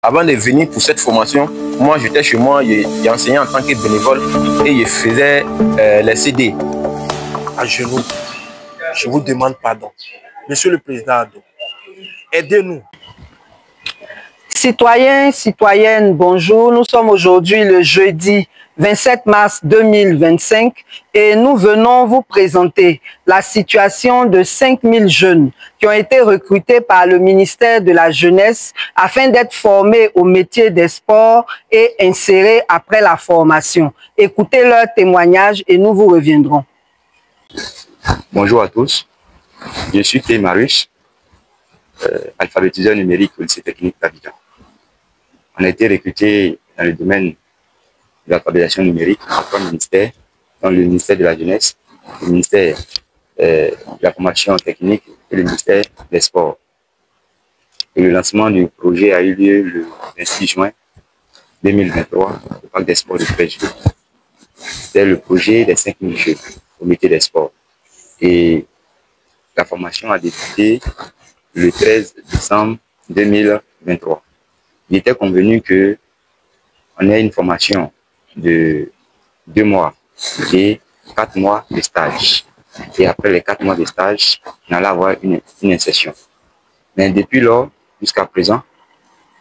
avant de venir pour cette formation, moi j'étais chez moi, j'enseignais en tant que bénévole et je faisais les CD. À genoux, je vous demande pardon. Monsieur le Président Ado, aidez-nous. Citoyens, citoyennes, bonjour. Nous sommes aujourd'hui le jeudi 27 mars 2025 et nous venons vous présenter la situation de 5000 jeunes qui ont été recrutés par le ministère de la Jeunesse afin d'être formés au métier des sports et insérés après la formation. Écoutez leurs témoignages et nous vous reviendrons. Bonjour à tous, je suis T. Marius, alphabétiseur numérique au lycée technique d'Abidjan. On a été recruté dans le domaine de l'alphabétisation numérique en trois ministères, dans le ministère de la Jeunesse, le ministère de la formation technique et le ministère des sports. Et le lancement du projet a eu lieu le 26 juin 2023 au Parc des sports de Fréjus. C'était le projet des 5000 jeunes au métier des sports. Et la formation a débuté le 13 décembre 2023. Il était convenu qu'on ait une formation de 2 mois et 4 mois de stage. Et après les 4 mois de stage, on allait avoir une insertion. Mais depuis lors, jusqu'à présent,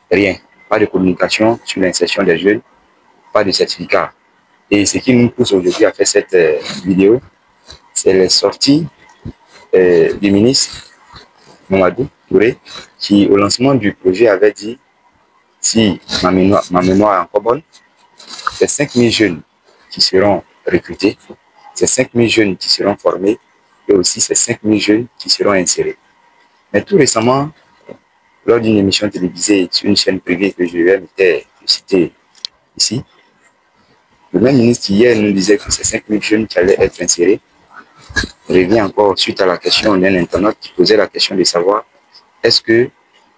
rien. Pas de communication sur l'insertion des jeunes, pas de certificat. Et ce qui nous pousse aujourd'hui à faire cette vidéo, c'est les sorties du ministre Mamadou Touré, qui au lancement du projet avait dit, si ma mémoire est encore bonne, c'est 5000 jeunes qui seront recrutés, c'est 5000 jeunes qui seront formés et aussi c'est 5000 jeunes qui seront insérés. Mais tout récemment, lors d'une émission télévisée sur une chaîne privée que je vais citer ici, le même ministre hier nous disait que ces 5000 jeunes qui allaient être insérés. Je reviens encore suite à la question d'un internaute qui posait la question de savoir est-ce que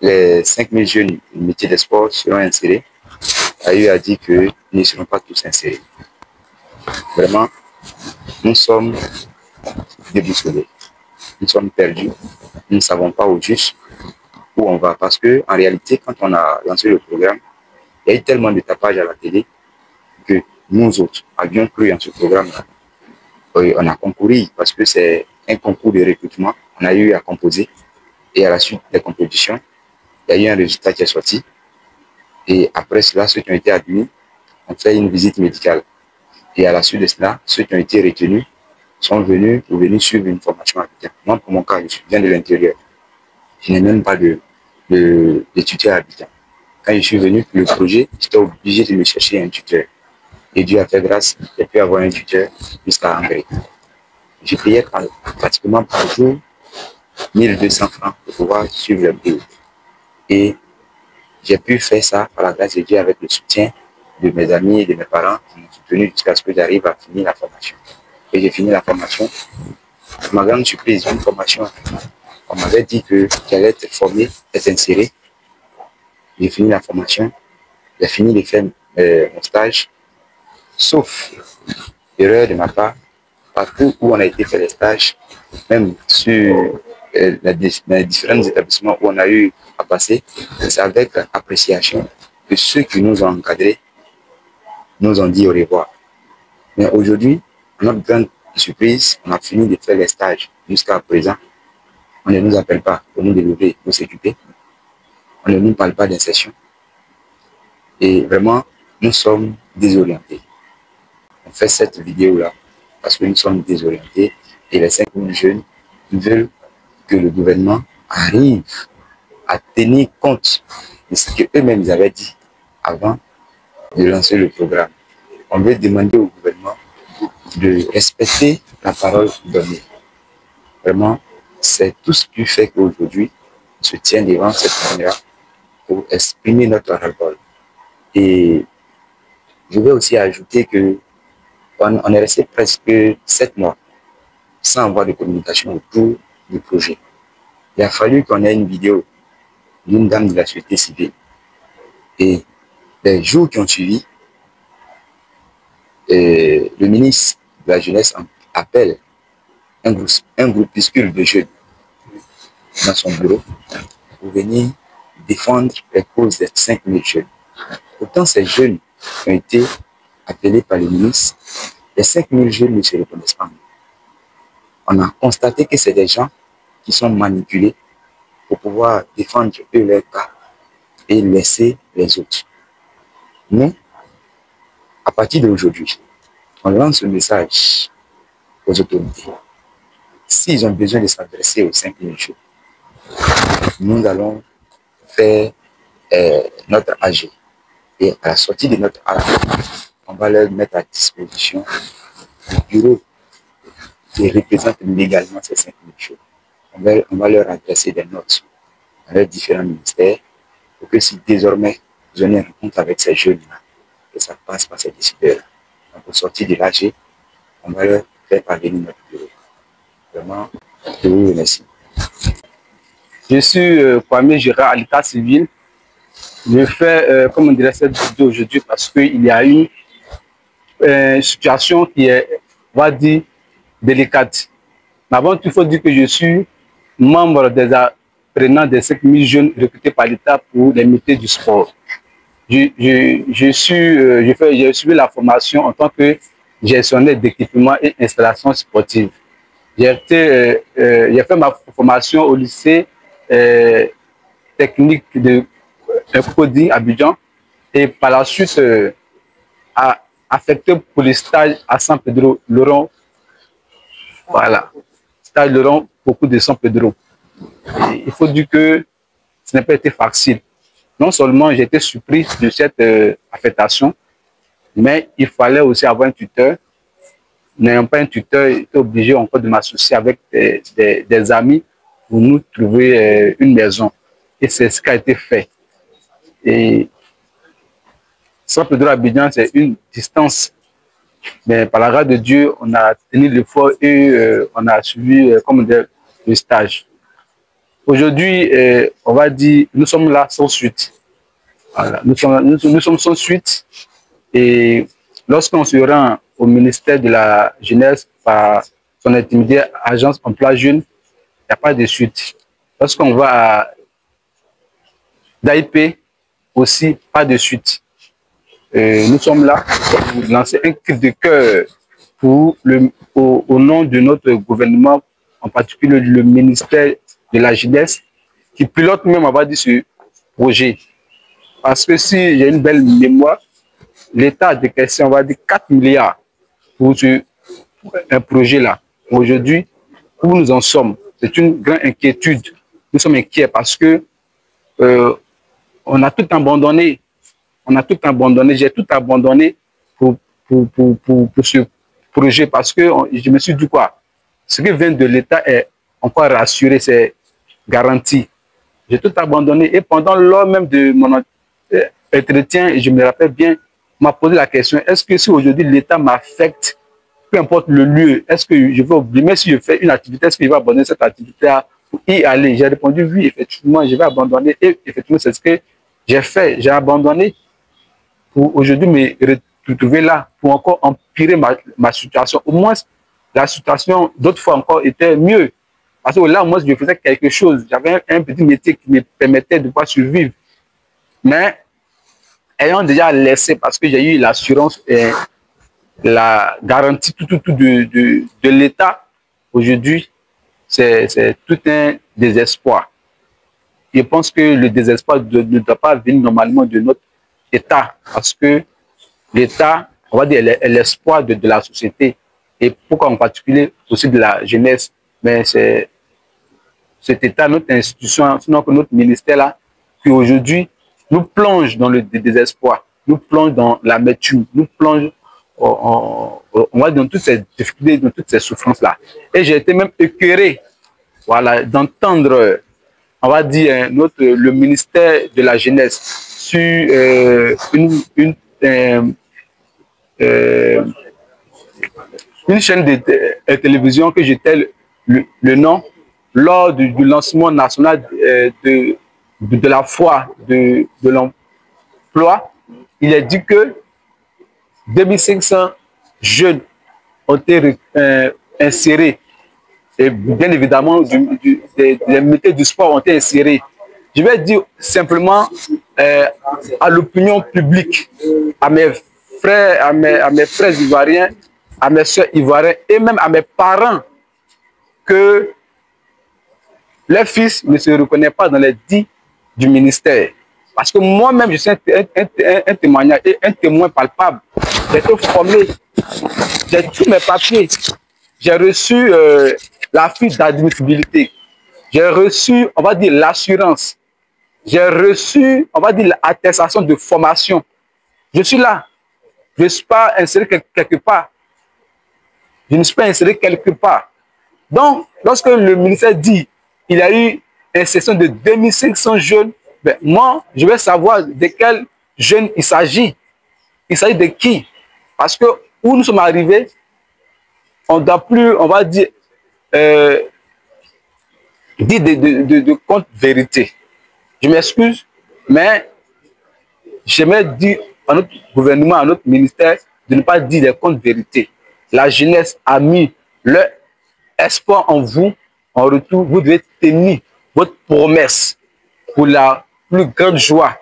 les 5000 jeunes du métier des sports seront insérés. A eu à dire qu'ils ne seront pas tous insérés. Vraiment, nous sommes déboussolés. Nous sommes perdus. Nous ne savons pas au juste où on va. Parce que en réalité, quand on a lancé le programme, il y a eu tellement de tapage à la télé que nous autres avions cru en ce programme-là. On a concouru parce que c'est un concours de recrutement. On a eu à composer et à la suite des compositions, il y a eu un résultat qui est sorti. Et après cela, ceux qui ont été admis ont fait une visite médicale. Et à la suite de cela, ceux qui ont été retenus sont venus pour venir suivre une formation à Abidjan. Moi, pour mon cas, je viens de l'intérieur. Je n'ai même pas de tuteur à Abidjan. Quand je suis venu pour le projet, j'étais obligé de me chercher un tuteur. Et Dieu a fait grâce, j'ai pu avoir un tuteur jusqu'à Angers. Je payais pratiquement par jour 1200 francs pour pouvoir suivre le cours. Et j'ai pu faire ça par la grâce de Dieu avec le soutien de mes amis et de mes parents qui m'ont soutenu jusqu'à ce que j'arrive à finir la formation. Et j'ai fini la formation. Pour ma grande surprise, une formation, on m'avait dit que j'allais être formé, être inséré. J'ai fini la formation, j'ai fini de faire mon stage. Sauf erreur de ma part, partout où on a été faire les stages, même sur les différents établissements où on a eu à passer, c'est avec appréciation que ceux qui nous ont encadrés nous ont dit au revoir. Mais aujourd'hui, à notre grande surprise, on a fini de faire les stages jusqu'à présent. On ne nous appelle pas pour nous développer, pour s'occuper. On ne nous parle pas d'insertion. Et vraiment, nous sommes désorientés. On fait cette vidéo-là parce que nous sommes désorientés et les 5000 jeunes veulent que le gouvernement arrive à tenir compte de ce qu'eux-mêmes avaient dit avant de lancer le programme. On veut demander au gouvernement de respecter la parole donnée. Vraiment, c'est tout ce qui fait qu'aujourd'hui, on se tient devant cette caméra pour exprimer notre ras-le-bol. Et je vais aussi ajouter que on est resté presque 7 mois sans avoir de communication autour du projet. Il a fallu qu'on ait une vidéo d'une dame de la société civile. Et les jours qui ont suivi, le ministre de la Jeunesse appelle un groupuscule de jeunes dans son bureau pour venir défendre les causes des 5000 jeunes. Pourtant, ces jeunes ont été appelés par le ministre. Les 5000 jeunes ne se reconnaissent pas. On a constaté que c'est des gens qui sont manipulés pour pouvoir défendre eux leur cas et laisser les autres. Mais, à partir d'aujourd'hui, on lance un message aux autorités. S'ils ont besoin de s'adresser aux 5000 jeunes, nous allons faire notre AG. Et à la sortie de notre AG, on va leur mettre à disposition le bureau qui représente légalement ces 5000 jeunes. On va leur adresser des notes à leurs différents ministères pour que si désormais ils ont une rencontre avec ces jeunes-là, que ça passe par ces décideurs-là. Donc, au sortir de l'AG, on va leur faire parvenir notre bureau. Vraiment, je vous remercie. Je suis Kwame Gérard à l'état civil. Je fais, comme on dirait, cette vidéo aujourd'hui parce qu'il y a une situation qui est, on va dire, délicate. Mais avant, il faut dire que je suis membre des apprenants des 5000 jeunes recrutés par l'État pour les métiers du sport. J'ai suivi la formation en tant que gestionnaire d'équipement et installation sportive. J'ai fait ma formation au lycée technique de Cody à Abidjan et par la suite affecté pour les stages à San Pedro Laurent. Voilà, stage Laurent, beaucoup de San Pedro. Et il faut dire que ce n'a pas été facile. Non seulement j'ai été surpris de cette affectation, mais il fallait aussi avoir un tuteur. N'ayant pas un tuteur, j'étais obligé encore de m'associer avec des amis pour nous trouver une maison. Et c'est ce qui a été fait. Et San Pedro Abidjan, c'est une distance. Mais par la grâce de Dieu, on a tenu l'effort et on a suivi comme le stage. Aujourd'hui, on va dire, nous sommes là sans suite. Voilà. Nous sommes sans suite. Et lorsqu'on se rend au ministère de la Jeunesse par son intimidé agence emploi jeune, il n'y a pas de suite. Lorsqu'on va à d'AIP, aussi, pas de suite. Nous sommes là pour lancer un cri de cœur au nom de notre gouvernement, en particulier le ministère de la Jeunesse, qui pilote même, on va dire, ce projet. Parce que si j'ai une belle mémoire, l'État a décaissé, on va dire, 4 milliards pour un projet-là. Aujourd'hui, où nous en sommes, c'est une grande inquiétude. Nous sommes inquiets parce que on a tout abandonné. On a tout abandonné. J'ai tout abandonné pour ce projet parce que je me suis dit quoi? Ce qui vient de l'État est encore rassuré, c'est garanti. J'ai tout abandonné et pendant lors même de mon entretien, je me rappelle bien, m'a posé la question, est-ce que si aujourd'hui l'État m'affecte, peu importe le lieu, est-ce que je vais oublier, même si je fais une activité, est-ce que je vais abandonner cette activité-là pour y aller? J'ai répondu oui, effectivement, je vais abandonner. Et effectivement, c'est ce que j'ai fait. J'ai abandonné pour aujourd'hui me retrouver là, pour encore empirer ma situation. Au moins, la situation d'autres fois encore était mieux. Parce que là, moi, je faisais quelque chose. J'avais un petit métier qui me permettait de pouvoir survivre. Mais ayant déjà laissé, parce que j'ai eu l'assurance et la garantie de l'État, aujourd'hui, c'est tout un désespoir. Je pense que le désespoir ne doit pas venir normalement de notre État, parce que l'État, on va dire, est l'espoir de la société. Et pourquoi en particulier aussi de la jeunesse, mais c'est cet État, notre institution, sinon que notre ministère-là, qui aujourd'hui nous plonge dans le désespoir, nous plonge dans l'amertume, nous plonge on va dans toutes ces difficultés, dans toutes ces souffrances-là. Et j'ai été même écœuré, voilà, d'entendre, on va dire, le ministère de la Jeunesse sur une chaîne de télévision que j'étais le nom lors du lancement national de la foi de l'emploi. Il a dit que 2500 jeunes ont été insérés et bien évidemment des métiers du sport ont été insérés. je vais dire simplement à l'opinion publique, à mes frères, à mes frères ivoiriens, à mes soeurs ivoiriens et même à mes parents, que leur fils ne se reconnaît pas dans les dits du ministère. Parce que moi-même, je suis un témoignage et un témoin palpable. J'ai été formé, j'ai tous mes papiers. J'ai reçu la fiche d'admissibilité. J'ai reçu, on va dire, l'assurance. J'ai reçu, on va dire, l'attestation de formation. Je suis là. Je ne suis pas inséré quelque part. Je ne suis pas inséré quelque part. Donc, lorsque le ministère dit qu'il y a eu une session de 2500 jeunes, ben, moi, je vais savoir de quels jeunes il s'agit. Il s'agit de qui? Parce que où nous sommes arrivés, on ne doit plus, on va dire, dire de compte vérité. Je m'excuse, mais j'aimerais dire à notre gouvernement, à notre ministère, de ne pas dire des comptes vérité. La jeunesse a mis leur espoir en vous. En retour, vous devez tenir votre promesse pour la plus grande joie,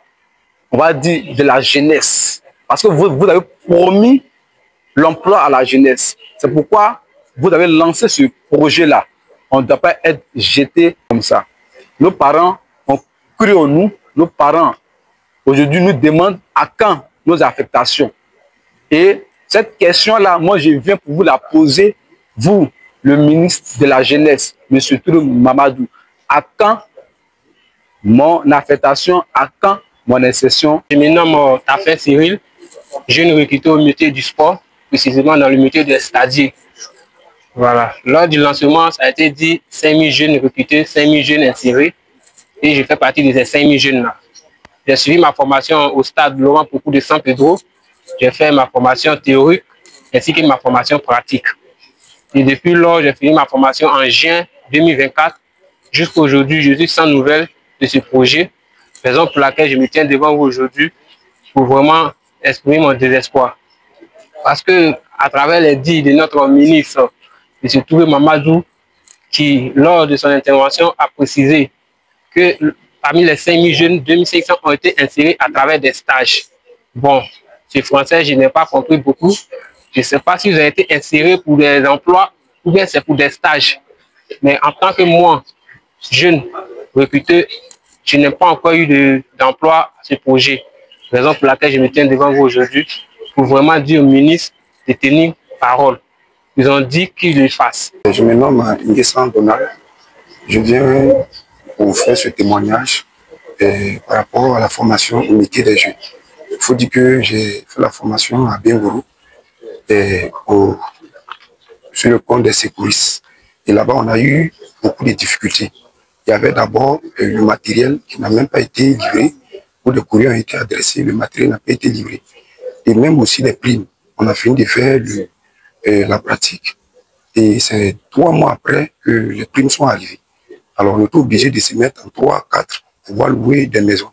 on va dire, de la jeunesse. Parce que vous avez promis l'emploi à la jeunesse. C'est pourquoi vous avez lancé ce projet-là. On ne doit pas être jeté comme ça. Nos parents ont cru en nous. Nos parents, aujourd'hui, nous demandent à quand nos affectations. Et cette question-là, moi, je viens pour vous la poser, vous, le ministre de la Jeunesse, M. Touré Mamadou. À quand mon affectation, à quand mon insertion? Je me nomme Tafé Cyril, jeune recruté au métier du sport, précisément dans le métier de stadier. Voilà. Lors du lancement, ça a été dit 5000 jeunes recrutés, 5000 jeunes insérés. Et je fais partie de ces 5000 jeunes-là. J'ai suivi ma formation au stade Laurent Pokou de San Pedro. J'ai fait ma formation théorique ainsi que ma formation pratique. Et depuis lors, j'ai fini ma formation en juin 2024. Jusqu'à aujourd'hui, je suis sans nouvelles de ce projet. Raison pour laquelle je me tiens devant vous aujourd'hui pour vraiment exprimer mon désespoir. Parce que à travers les dits de notre ministre, M. Touré Mamadou, qui, lors de son intervention, a précisé que parmi les 5000 jeunes, 2500 ont été insérés à travers des stages. Bon, ce français, je n'ai pas compris beaucoup. Je ne sais pas si vous avez été insérés pour des emplois ou bien c'est pour des stages. Mais en tant que moi, jeune recruteur, je n'ai pas encore eu d'emploi à ce projet. Raison pour laquelle je me tiens devant vous aujourd'hui pour vraiment dire au ministre de tenir parole. Ils ont dit qu'ils le fassent. Je me nomme Nguessan Donald. Je viens pour faire ce témoignage par rapport à la formation au métier des jeunes. Il faut dire que j'ai fait la formation à Bengourou sur le compte des secouristes. Et là-bas, on a eu beaucoup de difficultés. Il y avait d'abord le matériel qui n'a même pas été livré, où des courriers ont été adressés, le matériel n'a pas été livré. Et même aussi les primes. On a fini de faire la pratique. Et c'est 3 mois après que les primes sont arrivées. Alors on était obligé de se mettre en 3, 4 pour pouvoir louer des maisons.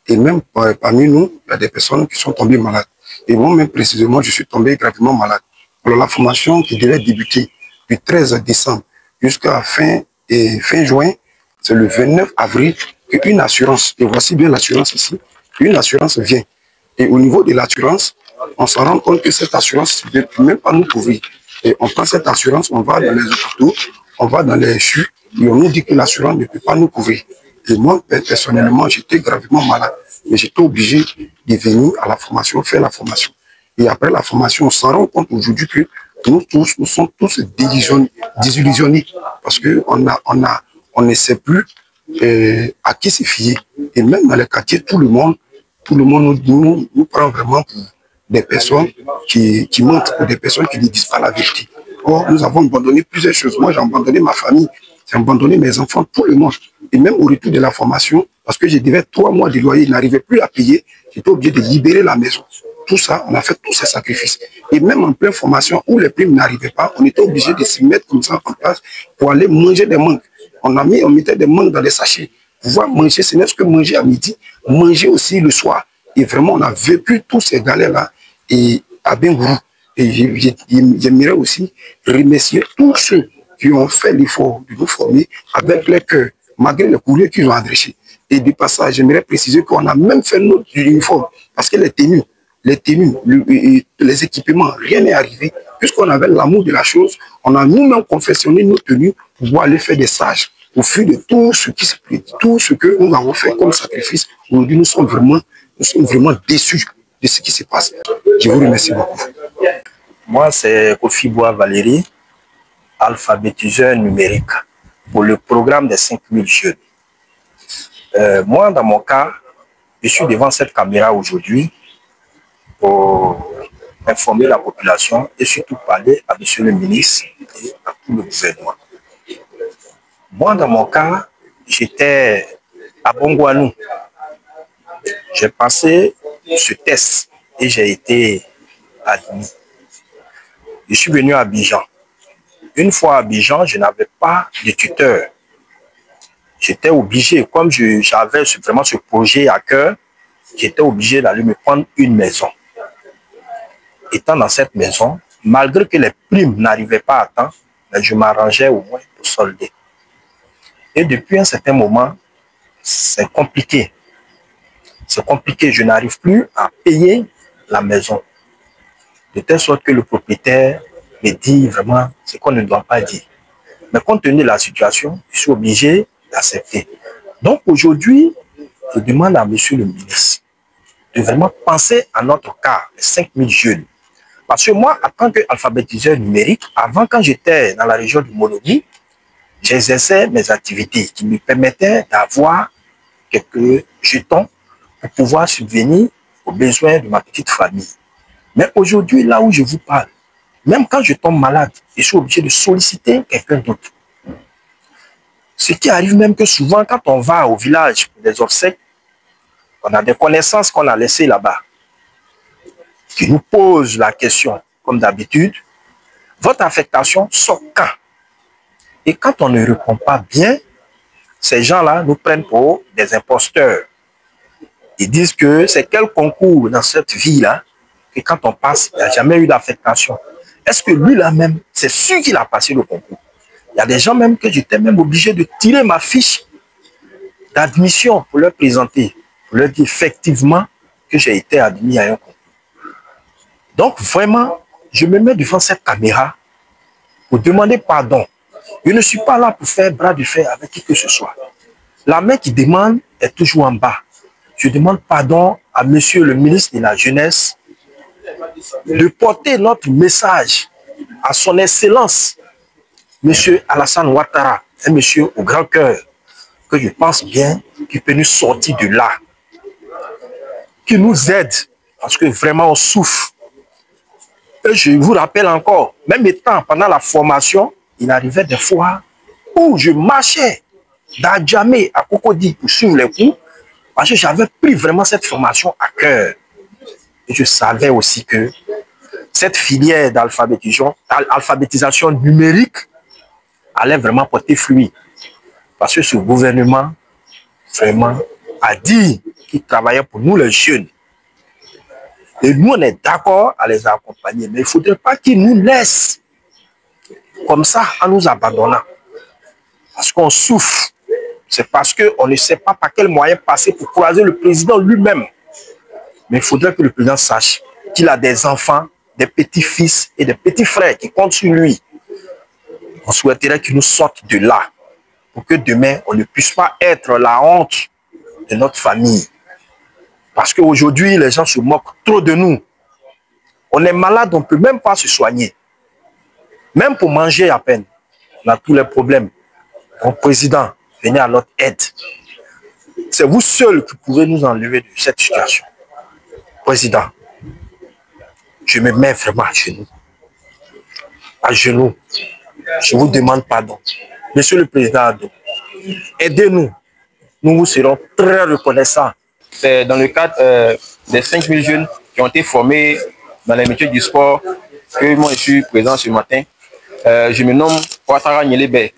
Et même parmi nous, il y a des personnes qui sont tombées malades. Et moi-même précisément, je suis tombé gravement malade. Alors la formation qui devait débuter du 13 décembre jusqu'à fin juin, c'est le 29 avril qu'une assurance, et voici bien l'assurance ici, une assurance vient. Et au niveau de l'assurance, on se rend compte que cette assurance ne peut même pas nous couvrir. Et on prend cette assurance, on va dans les hôpitaux, on va dans les CHU, et on nous dit que l'assurance ne peut pas nous couvrir. Et moi, personnellement, j'étais gravement malade, mais j'étais obligé de venir à la formation, faire la formation. Et après la formation, on s'en rend compte aujourd'hui que nous sommes tous désillusionnés, parce qu'on ne sait plus à qui se fier. Et même dans les quartiers, tout le monde nous prend vraiment pour des personnes qui mentent, pour des personnes qui ne disent pas la vérité. Or, nous avons abandonné plusieurs choses. Moi, j'ai abandonné ma famille, j'ai abandonné mes enfants, tout le monde. Et même au retour de la formation, parce que je devais 3 mois de loyer, je n'arrivais plus à payer, j'étais obligé de libérer la maison. Tout ça, on a fait tous ces sacrifices. Et même en pleine formation, où les primes n'arrivaient pas, on était obligé de se mettre comme ça en place pour aller manger des mangues. On mettait des mangues dans les sachets. Pouvoir manger, ce n'est que manger à midi, manger aussi le soir. Et vraiment, on a vécu tous ces galères-là à Bengourou. Et j'aimerais aussi remercier tous ceux qui ont fait l'effort de nous former avec les cœurs, malgré les courriers qu'ils ont adressés. Et du passage, j'aimerais préciser qu'on a même fait notre uniforme, parce que les tenues, les équipements, rien n'est arrivé. Puisqu'on avait l'amour de la chose, on a nous-mêmes confectionné nos tenues pour pouvoir aller faire des stages. Au fil de tout ce que nous avons fait comme sacrifice, aujourd'hui nous sommes vraiment déçus de ce qui se passe. Je vous remercie beaucoup. Moi, c'est Kofi Bois Valérie, alphabétiseur numérique pour le programme des 5000 jeunes. Moi, dans mon cas, je suis devant cette caméra aujourd'hui pour informer la population et surtout parler à M. le ministre et à tout le gouvernement. Moi, dans mon cas, j'étais à Bongouanou. J'ai passé ce test et j'ai été admis. Je suis venu à Abidjan. Une fois à Abidjan, je n'avais pas de tuteur. J'étais obligé, comme j'avais vraiment ce projet à cœur, j'étais obligé d'aller me prendre une maison. Étant dans cette maison, malgré que les primes n'arrivaient pas à temps, mais je m'arrangeais au moins pour solder. Et depuis un certain moment, c'est compliqué. C'est compliqué, je n'arrive plus à payer la maison. De telle sorte que le propriétaire me dit vraiment ce qu'on ne doit pas dire. Mais compte tenu de la situation, je suis obligé d'accepter. Donc aujourd'hui, je demande à M. le ministre de vraiment penser à notre cas, les 5000 jeunes. Parce que moi, en tant qu'alphabétiseur numérique, avant, quand j'étais dans la région du Monogui, j'exerçais mes activités qui me permettaient d'avoir quelques jetons pour pouvoir subvenir aux besoins de ma petite famille. Mais aujourd'hui, là où je vous parle, même quand je tombe malade, je suis obligé de solliciter quelqu'un d'autre. Ce qui arrive même que souvent, quand on va au village pour des obsèques, on a des connaissances qu'on a laissées là-bas, qui nous posent la question, comme d'habitude, votre affectation sort quand? Et quand on ne répond pas bien, ces gens-là nous prennent pour des imposteurs. Ils disent que c'est quel concours dans cette vie-là, que quand on passe, il n'y a jamais eu d'affectation. Est-ce que lui-là même, c'est sûr qu'il a passé le concours? Il y a des gens même que j'étais même obligé de tirer ma fiche d'admission pour leur présenter, pour leur dire effectivement que j'ai été admis à un concours. Donc vraiment, je me mets devant cette caméra pour demander pardon. Je ne suis pas là pour faire bras de fer avec qui que ce soit. La main qui demande est toujours en bas. Je demande pardon à monsieur le ministre de la Jeunesse de porter notre message à son excellence, monsieur Alassane Ouattara, un monsieur au grand cœur, que je pense bien qu'il peut nous sortir de là, qui nous aide, parce que vraiment on souffre. Et je vous rappelle encore, même étant pendant la formation, il arrivait des fois où je marchais d'Adjamé à Cocody pour suivre les cours, parce que j'avais pris vraiment cette formation à cœur. Et je savais aussi que cette filière d'alphabétisation numérique allait vraiment porter fruit. Parce que ce gouvernement, vraiment, a dit qu'il travaillait pour nous les jeunes. Et nous, on est d'accord à les accompagner. Mais il ne faudrait pas qu'ils nous laissent comme ça en nous abandonnant. Parce qu'on souffre. C'est parce qu'on ne sait pas par quel moyen passer pour croiser le président lui-même. Mais il faudrait que le président sache qu'il a des enfants, des petits-fils et des petits frères qui comptent sur lui. On souhaiterait qu'il nous sorte de là pour que demain, on ne puisse pas être la honte de notre famille. Parce qu'aujourd'hui, les gens se moquent trop de nous. On est malade, on ne peut même pas se soigner. Même pour manger à peine, on a tous les problèmes. Donc, président, venez à notre aide. C'est vous seul qui pouvez nous enlever de cette situation. Président, je me mets vraiment à genoux. À genoux. Je vous demande pardon. Monsieur le Président, aidez-nous. Nous vous serons très reconnaissants. C'est dans le cadre des 5000 jeunes qui ont été formés dans les métiers du sport que moi je suis présent ce matin. Je me nomme Ouattara Nyelebe.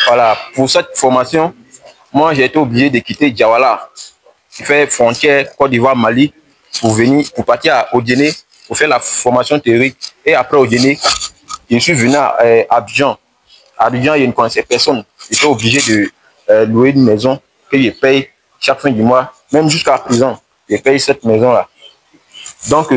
Voilà, pour cette formation, moi j'ai été obligé de quitter Diawala, qui fait frontière Côte d'Ivoire-Mali, pour partir à Odéné, pour faire la formation théorique. Et après Odéné, je suis venu à Abidjan. À Abidjan, je ne connaissais personne. J'étais obligé de louer une maison que je paye chaque fin du mois, même jusqu'à présent, je paye cette maison-là. Donc,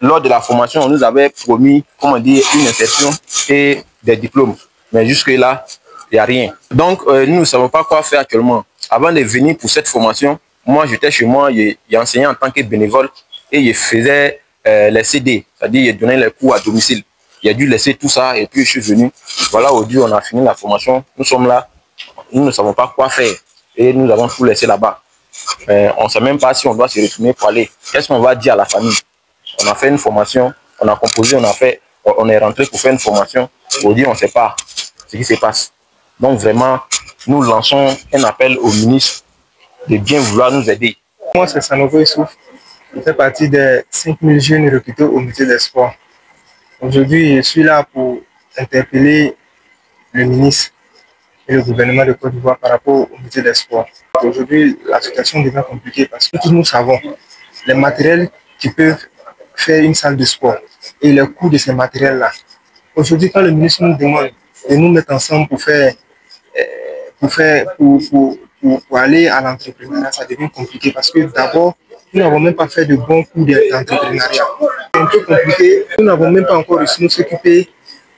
lors de la formation, on nous avait promis, comment dire, une insertion et des diplômes. Mais jusque-là, il n'y a rien. Donc, nous ne savons pas quoi faire actuellement. Avant de venir pour cette formation, moi, j'étais chez moi, j'enseignais en tant que bénévole et je faisais les CD, c'est-à-dire je donnais les cours à domicile. J'ai dû laisser tout ça et puis je suis venu. Voilà, aujourd'hui, on a fini la formation. Nous sommes là. Nous ne savons pas quoi faire et nous avons tout laissé là-bas. On ne sait même pas si on doit se retourner pour aller. Qu'est-ce qu'on va dire à la famille? On a fait une formation, on a composé, on est rentré pour faire une formation. Aujourd'hui, on ne sait pas ce qui se passe. Donc vraiment, nous lançons un appel au ministre de bien vouloir nous aider. Moi, c'est Sanogo Issouf. Je fais partie des 5000 jeunes recrutés au métier des sports. Aujourd'hui, je suis là pour interpeller le ministre et le gouvernement de Côte d'Ivoire par rapport au métier des sports. Aujourd'hui, la situation devient compliquée parce que tous nous savons les matériels qui peuvent faire une salle de sport et le coût de ces matériels-là. Aujourd'hui, quand le ministre nous demande de nous mettre ensemble pour aller à l'entrepreneuriat, ça devient compliqué parce que d'abord, nous n'avons même pas fait de bons cours d'entrepreneuriat. C'est un peu compliqué. Nous n'avons même pas encore réussi à nous occuper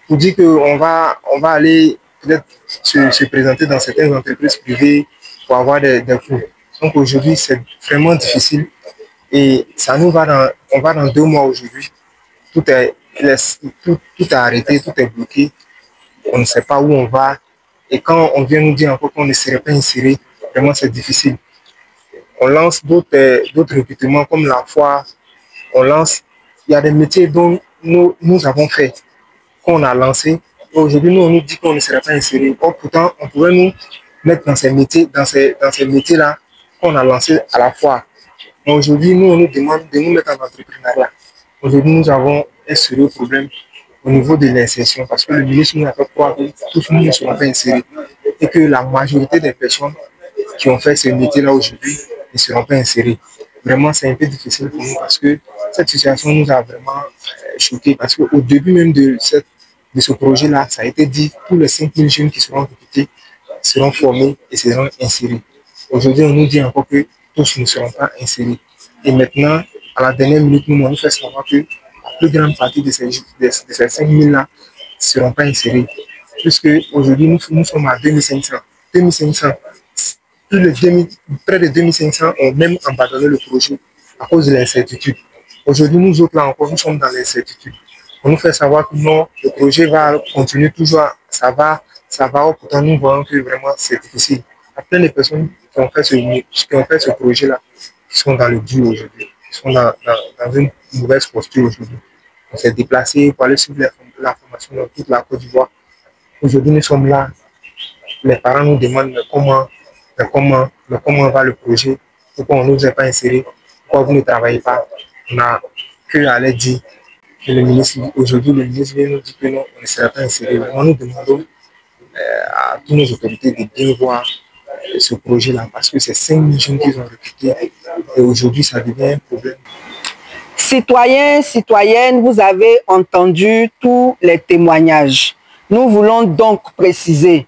pour dire qu'on va aller peut-être se présenter dans certaines entreprises privées pour avoir des cours. Donc aujourd'hui, c'est vraiment difficile et ça nous va on va dans 2 mois aujourd'hui. Tout est arrêté, tout est bloqué. On ne sait pas où on va. Et quand on vient nous dire encore qu'on ne serait pas inséré, vraiment c'est difficile. On lance d'autres recrutements comme la foire. Il y a des métiers dont nous avons fait, qu'on a lancé. Aujourd'hui, nous, on nous dit qu'on ne serait pas inséré. Or, pourtant, on pourrait nous mettre dans ces métiers-là qu'on a lancés à la foire. Mais aujourd'hui, nous, on nous demande de nous mettre en entrepreneuriat. Aujourd'hui, nous avons un sérieux problème au niveau de l'insertion parce que le ministre nous a fait croire que tous nous ne serons pas insérés et que la majorité des personnes qui ont fait ce métier-là aujourd'hui ne seront pas insérés. Vraiment, c'est un peu difficile pour nous parce que cette situation nous a vraiment choqués parce qu'au début même de ce projet-là, ça a été dit que tous les 5000 jeunes qui seront recrutés seront formés et seront insérés. Aujourd'hui, on nous dit encore que tous ne seront pas insérés. Et maintenant, à la dernière minute, nous, on nous fait savoir que la plus grande partie de ces 5000-là ne seront pas insérés. Puisque aujourd'hui, nous sommes à 2500. 2500. Près de 2500 ont même abandonné le projet à cause de l'incertitude. Aujourd'hui, nous autres, là encore, nous sommes dans l'incertitude. On nous fait savoir que non, le projet va continuer toujours, ça va, pourtant nous voyons que vraiment c'est difficile. Il y a plein de personnes qui ont fait ce projet-là, qui sont dans le dur aujourd'hui, qui sont dans une mauvaise posture aujourd'hui. On s'est déplacé pour aller suivre la formation dans toute la Côte d'Ivoire. Aujourd'hui, nous sommes là. Les parents nous demandent comment va le projet, pourquoi on ne nous a pas insérés, pourquoi vous ne travaillez pas. On n'a que à aller dire que aujourd'hui, le ministre vient nous dire que non, on ne sera pas inséré. Nous demandons à toutes nos autorités de bien voir ce projet-là parce que c'est 5000 jeunes qu'ils ont recrutés et aujourd'hui, ça devient un problème. Citoyens, citoyennes, vous avez entendu tous les témoignages. Nous voulons donc préciser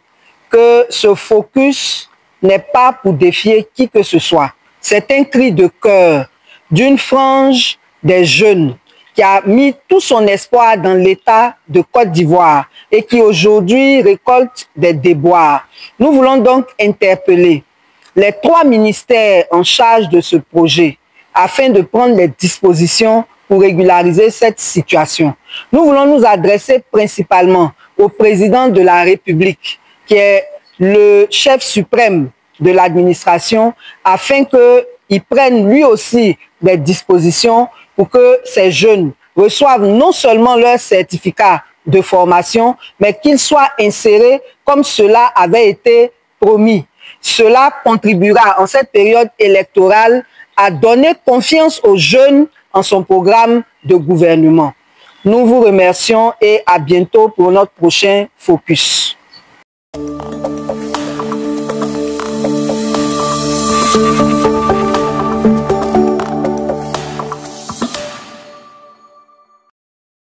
que ce focus n'est pas pour défier qui que ce soit. C'est un cri de cœur d'une frange des jeunes qui a mis tout son espoir dans l'État de Côte d'Ivoire et qui aujourd'hui récolte des déboires. Nous voulons donc interpeller les 3 ministères en charge de ce projet afin de prendre les dispositions pour régulariser cette situation. Nous voulons nous adresser principalement au président de la République, qui est le chef suprême de l'administration, afin qu'il prenne lui aussi des dispositions pour que ces jeunes reçoivent non seulement leur certificat de formation, mais qu'ils soient insérés comme cela avait été promis. Cela contribuera en cette période électorale à donner confiance aux jeunes en son programme de gouvernement. Nous vous remercions et à bientôt pour notre prochain focus.